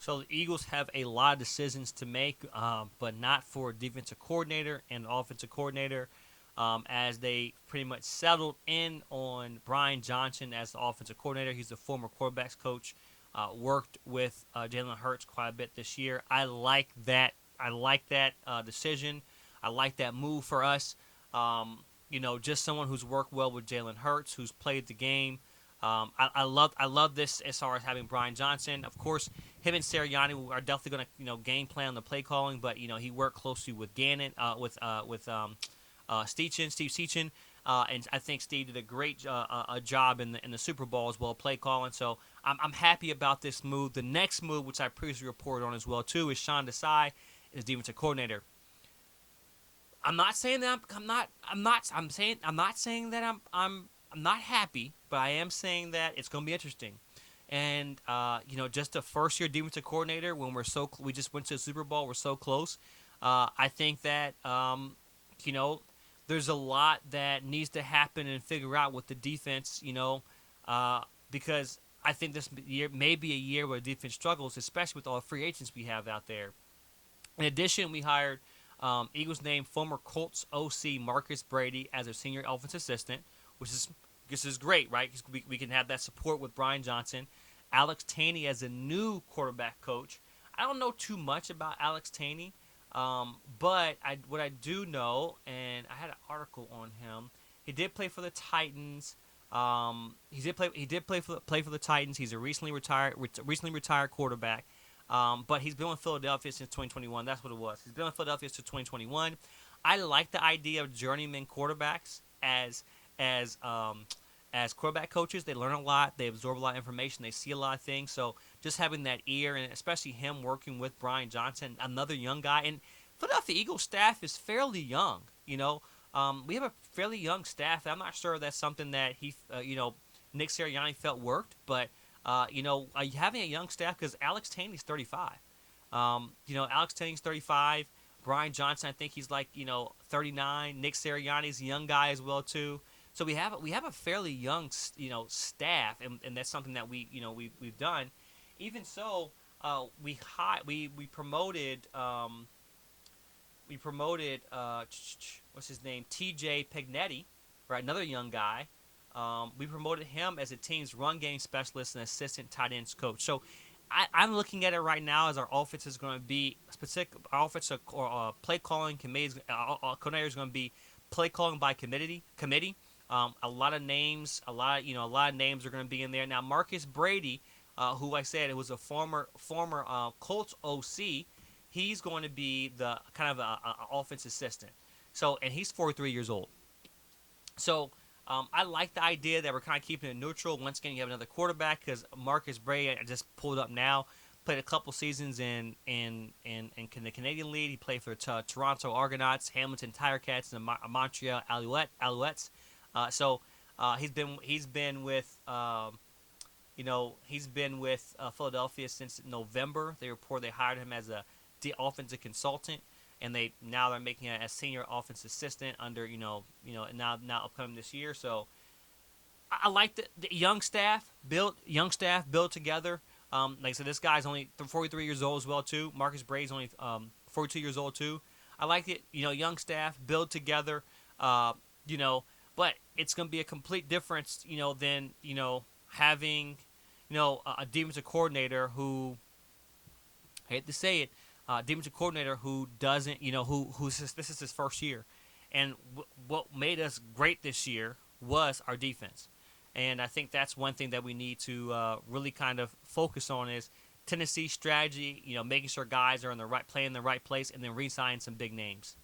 So the Eagles have a lot of decisions to make, but not for a defensive coordinator and offensive coordinator, as they pretty much settled in on Brian Johnson as the offensive coordinator. He's a former quarterbacks coach, worked with Jalen Hurts quite a bit this year. I like that. I like that decision. I like that move for us. Just someone who's worked well with Jalen Hurts, who's played the game. I love this as far as having Brian Johnson. Of course, him and Sirianni are definitely going to game plan on the play calling, but he worked closely with Gannon, Steve Seachin, and I think Steve did a great a job in the Super Bowl as well, play calling. So I'm happy about this move. The next move, which I previously reported on as well too, is Sean Desai as defensive coordinator. I'm not saying that I'm not saying that I'm not happy, but I am saying that it's going to be interesting. And just a first year defensive coordinator when we just went to the Super Bowl, we're so close. I think that you know there's a lot that needs to happen and figure out with the defense. Because I think this year may be a year where the defense struggles, especially with all the free agents we have out there. In addition, we hired Eagles named former Colts OC Marcus Brady as their senior offensive assistant, which is this is great, right? 'Cause we can have that support with Brian Johnson. Alex Taney as a new quarterback coach. I don't know too much about Alex Taney, but what I do know, and I had an article on him. He did play for the Titans. He did play for the Titans. He's a recently retired quarterback. But he's been in Philadelphia since 2021. That's what it was. He's been in Philadelphia since 2021. I like the idea of journeyman quarterbacks as as quarterback coaches. They learn a lot. They absorb a lot of information. They see a lot of things. So just having that ear, and especially him working with Brian Johnson, another young guy, and Philadelphia Eagles staff is fairly young. We have a fairly young staff. I'm not sure that's something that Nick Sirianni felt worked, but having a young staff because Alex Taney's 35. Alex Taney's 35. Brian Johnson, I think he's like 39. Nick Sirianni's a young guy as well too. So we have a fairly young staff, and that's something that we've done. Even so, we promoted what's his name, T.J. Pignetti, right, another young guy. We promoted him as a team's run game specialist and assistant tight ends coach. So I'm looking at it right now as our offense is going to be specific. Our offensive or play calling committee coordinator is going to be play calling by committee. A lot of names, a lot of names are going to be in there. Now Marcus Brady, who I said it was a former Colts OC, he's going to be the kind of a offense assistant. So and he's 43 years old. So I like the idea that we're kind of keeping it neutral. Once again, you have another quarterback because Marcus Brady, I just pulled up now, played a couple seasons in the Canadian League. He played for Toronto Argonauts, Hamilton Tiger Cats, and the Montreal Alouettes. He's been with Philadelphia since November. They hired him as a offensive consultant, and they're making it a senior offensive assistant under now upcoming this year. So I like the young staff built together. Like I said, this guy's only 43 years old as well too. Marcus Brady's only 42 years old too. I like it. Young staff build together. But it's going to be a complete difference. Than having a defensive coordinator who, I hate to say it, defensive coordinator who doesn't, this is his first year. And what made us great this year was our defense. And I think that's one thing that we need to really kind of focus on is Tennessee strategy, making sure guys are in the right play in the right place, and then re-sign some big names.